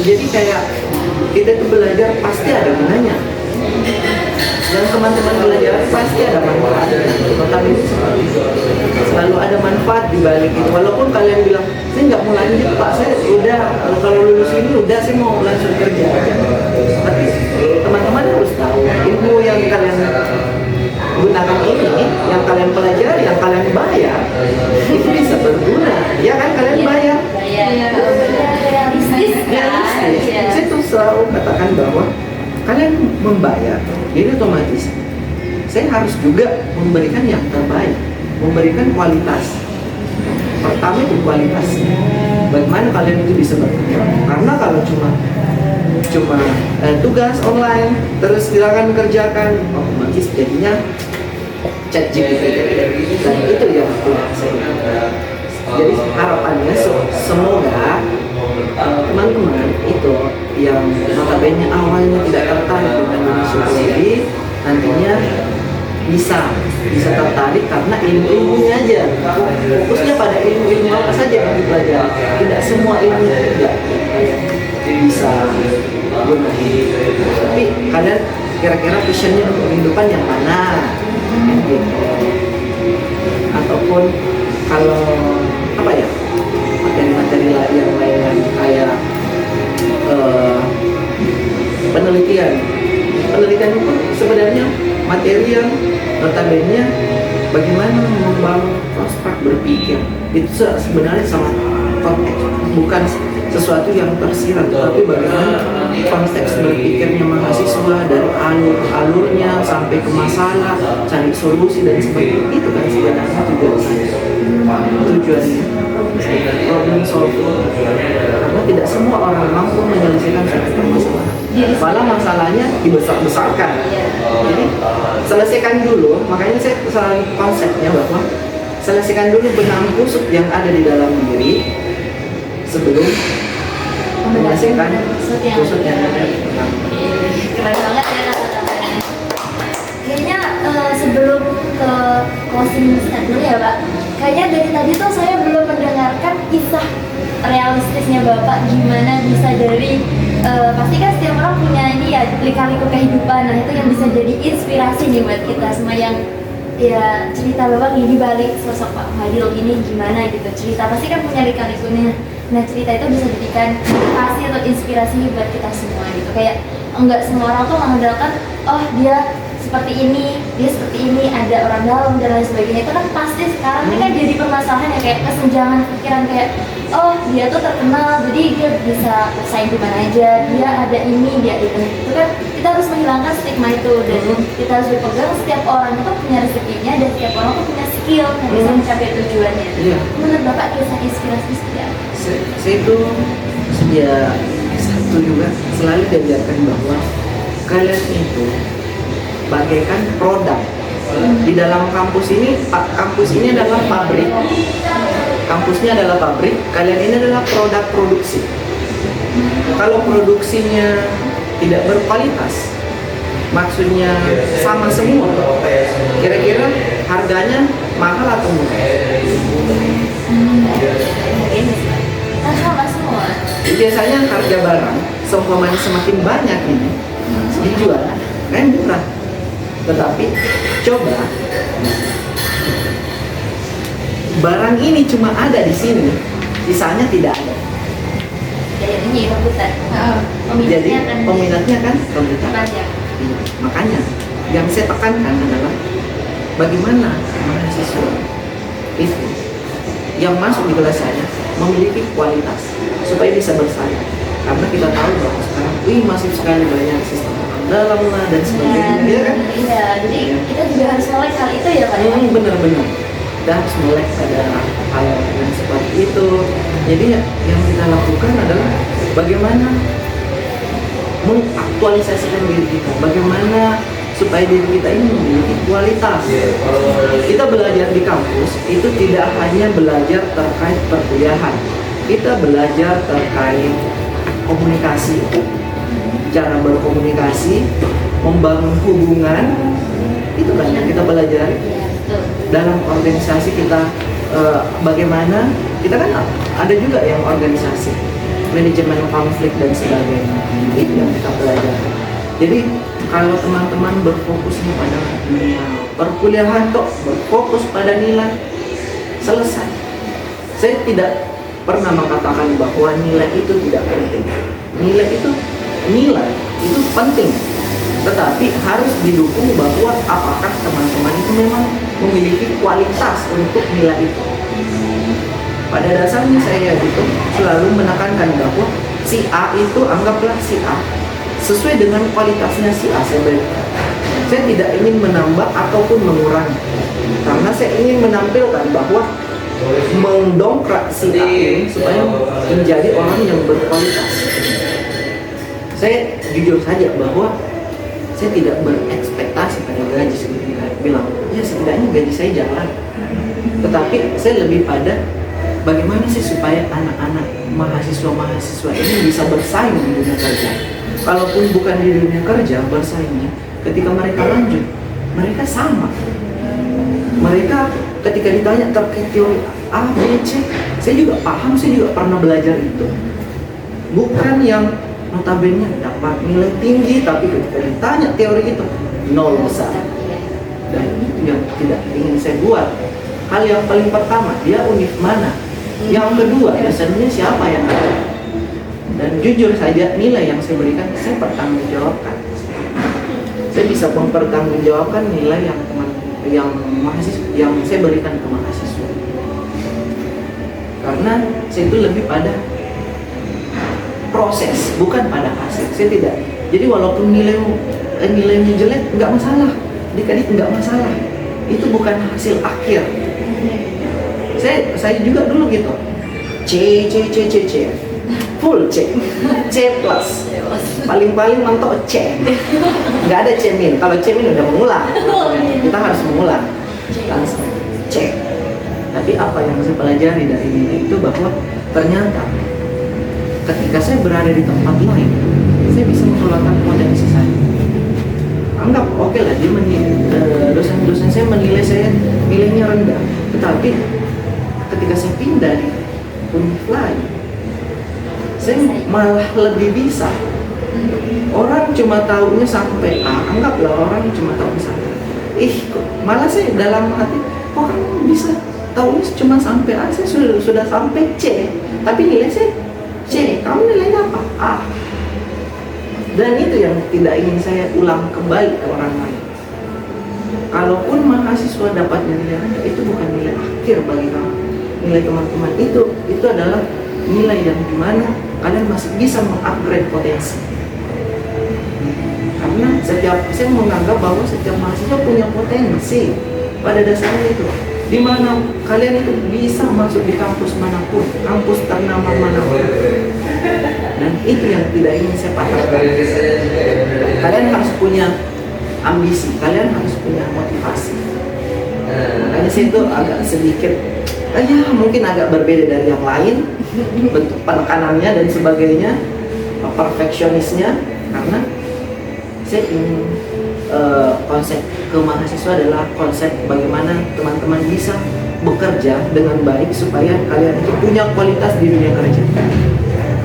Jadi kayak kita tuh belajar pasti ada gunanya. Dan teman-teman belajar pasti ada manfaatnya. Tetapi selalu ada manfaat di balik itu. Walaupun kalian bilang, saya nggak mau lanjut Pak, saya udah kalau lulus ini udah saya mau langsung kerja aja. Tapi teman-teman harus tahu ilmu yang kalian gunakan ini, yang kalian pelajari, yang kalian bayar, itu bisa berguna. Ya kan, kalian bayar. Realistis kan? Saya tuh selalu katakan bahwa kalian membayar, jadi otomatis saya harus juga memberikan yang terbaik, memberikan kualitas. Pertama itu kualitas. Bagaimana kalian itu bisa berkembang? Karena kalau cuma tugas online terus silakan kerjakan, otomatis jadinya chat GPT. Dan itu yang saya. Jadi harapannya semoga teman-teman itu yang notabene awalnya tidak tertarik dengan dunia psikologi, nantinya bisa tertarik karena ilmu-ilmunya aja. Fokusnya pada ilmu-ilmu apa saja yang dipelajari. Tidak semua ilmu tidak bisa gunakan. Tapi kalian kira-kira visionnya untuk kehidupan yang mana? Gitu. Ataupun kalau apa ya, materi-materi yang lain kayak penelitian itu sebenarnya materi yang notabene bagaimana membangun prospek berpikir. Itu sebenarnya sangat konteks, bukan sesuatu yang tersirat, tapi bagaimana konteks berpikirnya mahasiswa dari A alurnya sampai ke masalah, cari solusi dan sebagainya. Itu kan sebenarnya tujuan saya. Tujuannya problem solving. Karena tidak semua orang mampu menyelesaikan suatu permasalahan. Malah masalahnya dibesar-besarkan. Jadi selesaikan dulu. Makanya saya selalu konsepnya bahwa selesaikan dulu benang kusut yang ada di dalam diri sebelum menyelesaikan kusut yang ada di dalam. Keren banget ya kata-katanya. Kayaknya sebelum ke closing statement ya Pak, kayaknya dari tadi tuh saya belum mendengarkan kisah realistisnya Bapak gimana bisa dari pasti kan setiap orang punya ini ya lika-liku kehidupan. Nah itu yang bisa jadi inspirasi nih buat kita semua yang ya cerita Bapak nih di balik sosok Pak Fadil ini gimana gitu. Cerita pasti kan punya lika-likunya. Nah cerita itu bisa jadikan motivasi atau inspirasi buat kita semua gitu. Kayak enggak semua orang tuh mengandalkan oh dia seperti ini, dia seperti ini, ada orang dalam dan lain sebagainya. Itu kan pasti sekarang ini kan jadi permasalahan ya, kayak kesenjangan pikiran kayak oh dia tuh terkenal jadi dia bisa bersaing di mana aja, dia ada ini, dia ada itu kan kita harus menghilangkan stigma itu dan kita harus berpegang setiap orang itu punya rezekinya dan setiap orang tuh punya skill yang bisa mencapai tujuannya. Menurut Bapak kisah inspirasi seperti apa? Saya itu sejak satu juga selalu diajarkan bahwa kalian itu bagaikan produk. Di dalam kampus ini adalah pabrik. Kampusnya adalah pabrik, kalian ini adalah produk produksi. Kalau produksinya tidak berkualitas, maksudnya sama semua, kira-kira harganya mahal atau murah? Kan sama semua. Biasanya harga barang semakin banyak ini dijual kan murah. Tetapi coba barang ini cuma ada di sini, sisanya tidak ada. Jadi rebutan. Jadi peminatnya kan rebutan. Banyak. Makanya yang saya tekankan adalah bagaimana mahasiswa itu yang masuk di kelas saya memiliki kualitas supaya bisa bersaing. Karena kita tahu bahwa sekarang masif sekali banyak sistem dalam dan sebagainya, ya kan? Iya, jadi kita juga harus melek hal itu ya Pak. Benar-benar kita harus melek pada hal yang seperti itu. Jadi yang kita lakukan adalah bagaimana mengaktualisasikan diri kita, bagaimana supaya diri kita ini memiliki kualitas. Kita belajar di kampus itu tidak hanya belajar terkait perkuliahan, kita belajar terkait komunikasi, cara berkomunikasi, membangun hubungan, itu kan yang kita pelajari. Dalam organisasi kita bagaimana, kita kan ada juga yang organisasi, manajemen konflik dan sebagainya, itu yang kita pelajari. Jadi kalau teman-teman berfokusnya pada dunia perkuliahan kok, berfokus pada nilai, selesai. Saya tidak pernah mengatakan bahwa nilai itu tidak penting. Nilai itu penting, tetapi harus didukung bahwa apakah teman-teman itu memang memiliki kualitas untuk nilai itu. Pada dasarnya saya itu selalu menekankan bahwa si A itu, anggaplah si A sesuai dengan kualitasnya si A saya berikan. Saya tidak ingin menambah ataupun mengurangi, karena saya ingin menampilkan bahwa mendongkrak si A ini supaya menjadi orang yang berkualitas. Saya jujur saja bahwa saya tidak berekspektasi pada gaji seperti bilang, ya setidaknya gaji saya jalan. Tetapi saya lebih pada bagaimana sih supaya anak-anak mahasiswa ini bisa bersaing di dunia kerja. Kalaupun bukan di dunia kerja bersaingnya, ketika mereka lanjut, mereka sama. Mereka ketika ditanya terkait teori A, B, C, saya juga paham, saya juga pernah belajar itu. Bukan yang notabene dapat nilai tinggi, tapi ketika ditanya teori itu, nol besar. Dan itu yang tidak ingin saya buat. Hal yang paling pertama, dia univ mana? Yang kedua, dosennya siapa yang ada? Dan jujur saja, nilai yang saya berikan, saya pertanggungjawabkan. Saya bisa mempertanggungjawabkan nilai yang saya berikan ke mahasiswa. Karena saya itu lebih pada proses, bukan pada hasil. Saya tidak. Jadi walaupun nilaimu nilainya jelek nggak masalah, adik-adik nggak masalah, itu bukan hasil akhir. Saya juga dulu gitu, C full C plus, paling mentok C, nggak ada C min. Kalau C min udah mengulang, kita harus mengulang langsung C. Tapi apa yang saya pelajari dari nilai itu bahwa ternyata ketika saya berada di tempat lain, saya bisa mengeluarkan potensi saya. Anggap oke lah dia dosen saya menilai saya nilainya rendah, tetapi ketika saya pindah di univ lain, saya malah lebih bisa. Orang cuma tahunya sampai A, anggaplah orang cuma tahu sampai malah saya dalam hati, kok kamu bisa tahunya cuma sampai A, saya sudah sampai C, tapi nilai saya C, kamu nilainya apa? A. Dan itu yang tidak ingin saya ulang kembali ke orang lain. Kalaupun mahasiswa dapat nilai rendah, itu bukan nilai akhir bagi kamu. Nilai teman-teman itu adalah nilai yang dimana kalian masih bisa mengupgrade potensi. Karena saya menganggap bahwa setiap mahasiswa punya potensi pada dasarnya itu, dimana kalian itu bisa masuk di kampus manapun, kampus ternama manapun. Dan itu yang tidak ingin saya patahkan. Kalian harus punya ambisi, kalian harus punya motivasi. Makanya saya itu agak sedikit, mungkin agak berbeda dari yang lain, bentuk penekanannya dan sebagainya, perfeksionisnya, karena saya ingin konsep kemahasiswa adalah konsep bagaimana teman-teman bisa bekerja dengan baik supaya kalian itu punya kualitas di dunia kerja.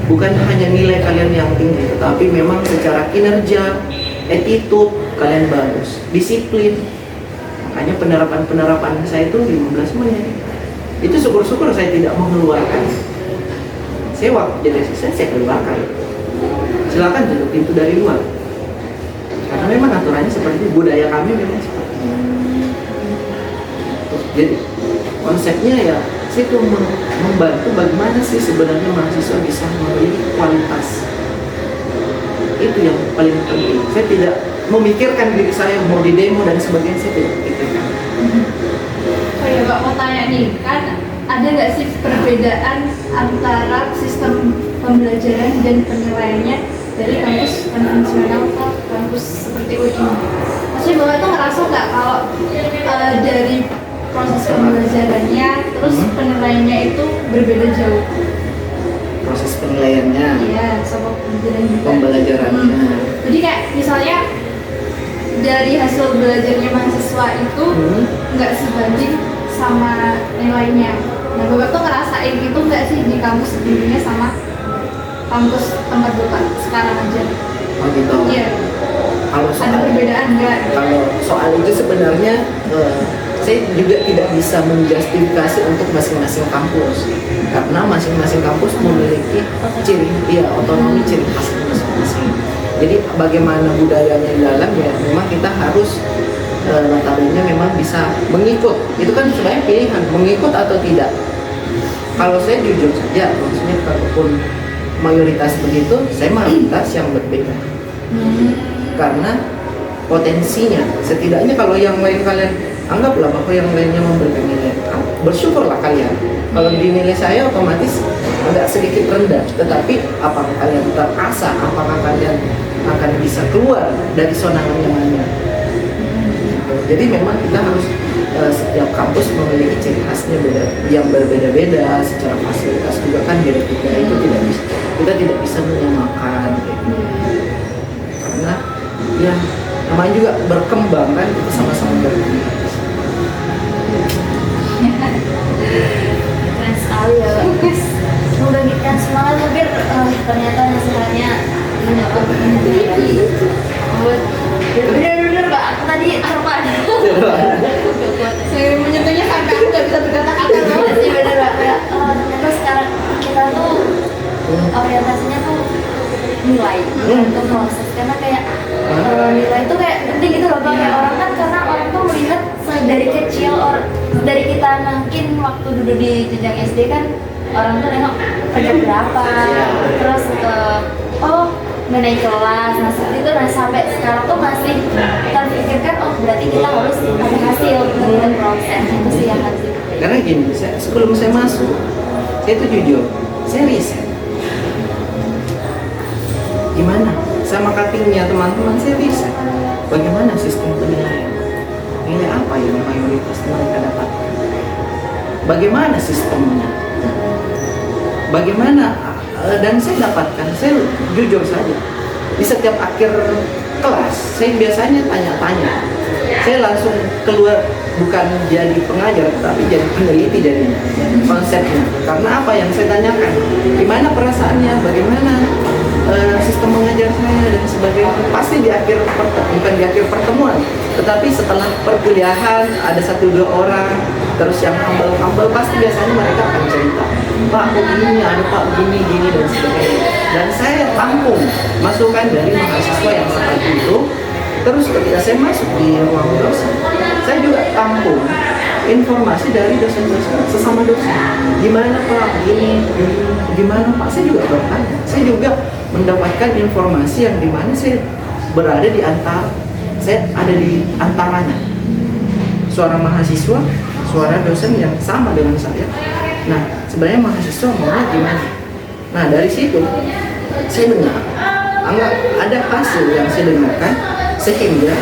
Bukan hanya nilai kalian yang tinggi, tetapi memang secara kinerja, attitude kalian bagus, disiplin. Makanya penerapan saya itu 15 menit. Itu syukur-syukur saya tidak mengeluarkan. Saya waktu jadi asisten saya keluarkan. Silakan tutup pintu dari luar. Karena memang aturannya seperti itu, budaya kami memang seperti itu. Jadi konsepnya ya itu membantu bagaimana sih sebenarnya mahasiswa bisa memiliki kualitas. Itu yang paling penting. Saya tidak memikirkan diri saya mau di demo dan sebagainya, saya tidak pikirkan. Oh ya Pak, mau tanya nih, kan ada nggak sih perbedaan antara sistem pembelajaran dan penilaiannya dari kampus konvensional ke kampus seperti UIN? Maksudnya Bapak tuh ngerasa nggak kalau dari proses pembelajarannya terus penilaiannya itu berbeda jauh? Proses penilaiannya? Iya, sama pembelajaran. Pembelajarannya. Jadi kayak misalnya dari hasil belajarnya mahasiswa itu nggak sebanding sama nilainya. Nah, Bapak tuh ngerasain itu nggak sih di kampus sebelumnya sama kampus tempat Bapak sekarang aja? Oh gitu. Iya. Kalau ada perbedaan nggak? Kalau soal itu sebenarnya saya juga tidak bisa menjustifikasi untuk masing-masing kampus, karena masing-masing kampus memiliki otonomi ciri khas masing-masing. Jadi bagaimana budayanya di dalam ya memang kita harus notabene memang bisa mengikut. Itu kan sebenarnya pilihan mengikut atau tidak. Kalau saya jujur saja, maksudnya kalaupun mayoritas begitu, saya mayoritas yang berbeda. Karena potensinya, setidaknya kalau yang lain kalian anggaplah bahwa yang lainnya memberikan nilai, bersyukurlah kalian. Kalau dinilai saya otomatis agak sedikit rendah, tetapi apakah kalian terasa, apakah kalian akan bisa keluar dari zona nyamannya? Jadi memang kita harus setiap kampus memiliki ciri khasnya yang berbeda-beda. Secara fasilitas juga kan beda-beda, itu kita tidak bisa menyamakan gitu. Karena ya namanya juga berkembang kan, itu sama-sama berkembang. Keren sekali ya Pak. Membangkitkan semangat hampir ternyata nasihatnya ini apa bener-bener Pak, aku tadi apa Saya menyentuhnya sampai aku nggak bisa berkata-kata loh. sih bener Pak, kayak ternyata sekarang kita tuh orientasinya tuh nilai untuk proses, karena kayak nilai itu kayak penting gitu loh Pak. Kayak orang kan, karena orang tuh melihat dari kecil, dari kita mungkin waktu duduk di jenjang SD kan orang tuh nengok kerja berapa, terus menaik kelas. Nah seperti itu, nah sampai sekarang tuh masih terpikirkan, oh berarti kita harus ada hasil dari proses itu sih yang harus dipikirkan. Karena gini, sebelum saya masuk, saya tuh jujur, saya riset. Gimana? Sama cuttingnya teman-teman saya riset. Bagaimana sistem penilaian? Nilai apa yang mayoritas mereka dapatkan? Bagaimana sistemnya? Bagaimana? Dan saya dapatkan, saya jujur saja, di setiap akhir kelas, saya biasanya tanya-tanya. Saya langsung keluar, bukan jadi pengajar, tapi jadi peneliti jadinya, konsepnya. Karena apa yang saya tanyakan? Gimana perasaannya? Bagaimana sistem mengajar saya dan sebagainya? Pasti di akhir bukan di akhir pertemuan, tetapi setelah perkuliahan ada 1-2 orang, terus yang humble pasti biasanya mereka akan cerita, Pak begini, ada Pak gini dan sebagainya. Dan saya tampung masukan dari mahasiswa yang seperti itu. Terus ketika saya masuk di ruang dosen, saya juga tampung informasi dari dosen-dosen, sesama dosen. Gimana Pak, gimana Pak? Saya juga bertanya. Saya juga mendapatkan informasi yang dimana saya berada di antara, saya ada di antaranya. Suara mahasiswa, suara dosen yang sama dengan saya. Nah, sebenarnya mahasiswa maunya gimana? Nah, dari situ saya dengar, anggap ada hasil yang saya dengarkan, sehingga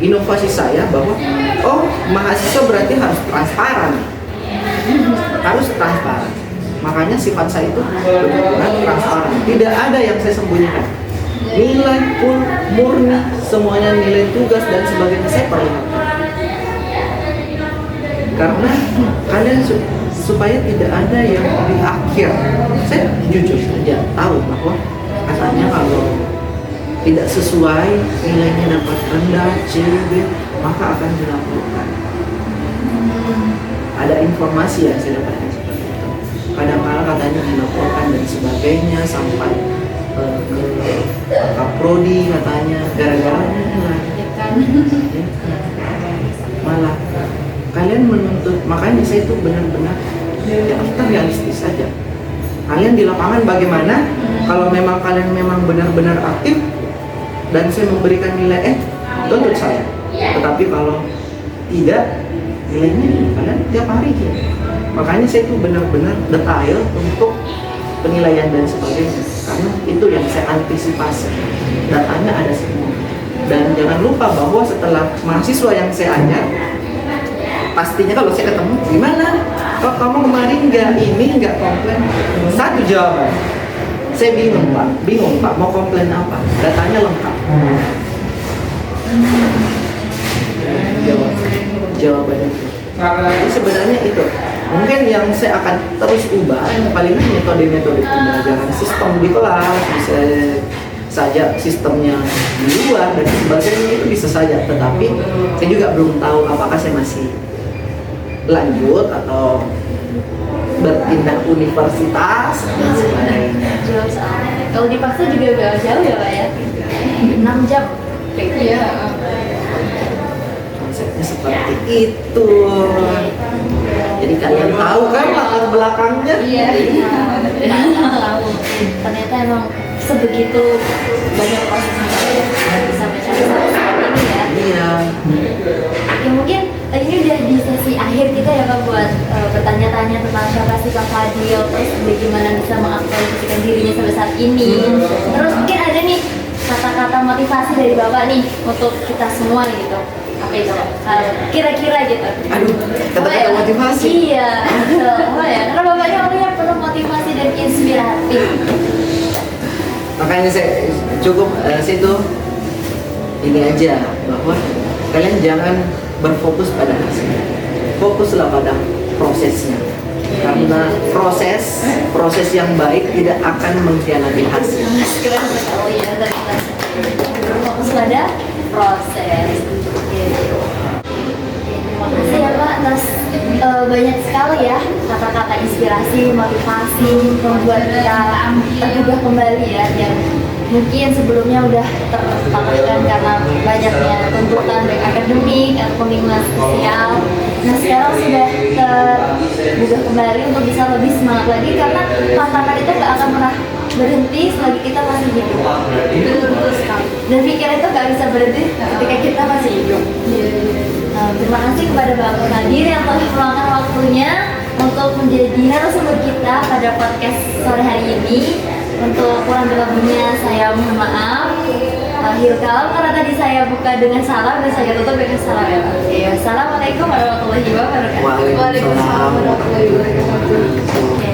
inovasi saya bahwa oh mahasiswa berarti harus transparan, makanya sifat saya itu benar-benar transparan, tidak ada yang saya sembunyikan, nilai full murni semuanya, nilai tugas dan sebagainya saya perlihatkan, karena kalian supaya tidak ada yang di akhir. Saya jujur saja tahu bahwa katanya kalau tidak sesuai, nilainya dapat rendah, C, B, maka akan dilaporkan. Ada informasi yang saya dapatkan seperti itu. Kadang-kadang katanya dilaporkan dan sebagainya sampai ke Kaprodi katanya, gara-gara nilai. Malah kalian menuntut, makanya saya itu benar-benar ya kita realistis saja. Kalian di lapangan bagaimana? Kalau memang kalian memang benar-benar aktif dan saya memberikan nilai tuntut saya. Tetapi kalau tidak, nilainya kalian tiap hari gitu. Makanya saya itu benar-benar detail untuk penilaian dan sebagainya. Karena itu yang saya antisipasi. Datanya ada semua. Dan jangan lupa bahwa setelah mahasiswa yang saya ajar, pastinya kalau saya ketemu, gimana? Kok kamu kemarin nggak komplain? Satu jawaban. Saya bingung Pak, mau komplain apa? Datanya lengkap. Jawabannya. Jadi sebenarnya itu. Mungkin yang saya akan terus ubah, palingan metode-metode pembelajaran sistem di kelas, bisa saja sistemnya di luar dan sebagainya itu bisa saja. Tetapi saya juga belum tahu apakah saya masih lanjut atau berpindah universitas dan sebagainya. Jauh soalnya. Kalau dipaksa juga gak jauh ya Pak ya? 6 jam. Iya. Konsepnya seperti itu. Jadi kalian tahu kan latar belakangnya? Iya. Tahu. Ternyata emang sebegitu banyak prosesnya bisa mencari seperti ini ya. Iya. Ya mungkin ini udah di sesi akhir kita ya Pak buat bertanya-tanya tentang siapa sih Kak Fadil, terus bagaimana bisa mengaktualisasikan dirinya sampai saat ini. Terus mungkin ada nih kata-kata motivasi dari Bapak nih untuk kita semua gitu. Apa itu Pak? Kira-kira gitu. Aduh, kata-kata motivasi. Iya, apa ya? Karena Bapaknya orangnya penuh motivasi dan inspiratif. Makanya saya cukup situ ini aja bahwa kalian jangan berfokus pada hasilnya, fokuslah pada prosesnya, karena proses yang baik tidak akan mengkhianati hasil. Keren sekali ya, fokus pada proses. Terima kasih ya Pak atas banyak sekali ya kata-kata inspirasi, motivasi membuat kita tergugah kembali ya, yang mungkin sebelumnya udah tertekan karena banyaknya tuntutan baik akademik atau lingkungan sosial. Nah sekarang sudah tergugah kembali untuk bisa lebih semangat lagi, karena tantangan itu gak akan pernah berhenti selagi kita masih hidup. Betul sekali. Dan pikiran itu nggak bisa berhenti ketika kita masih hidup. Terima kasih kepada Bapak Nadir yang telah meluangkan waktunya untuk menjadi narasumber kita pada podcast sore hari ini. Untuk kurang lebihnya saya mohon maaf. Akhir kalam karena tadi saya buka dengan salam dan saya tutup dengan salam ya Pak. Assalamualaikum warahmatullahi wabarakatuh. Waalaikumsalam warahmatullahi wabarakatuh. Oke.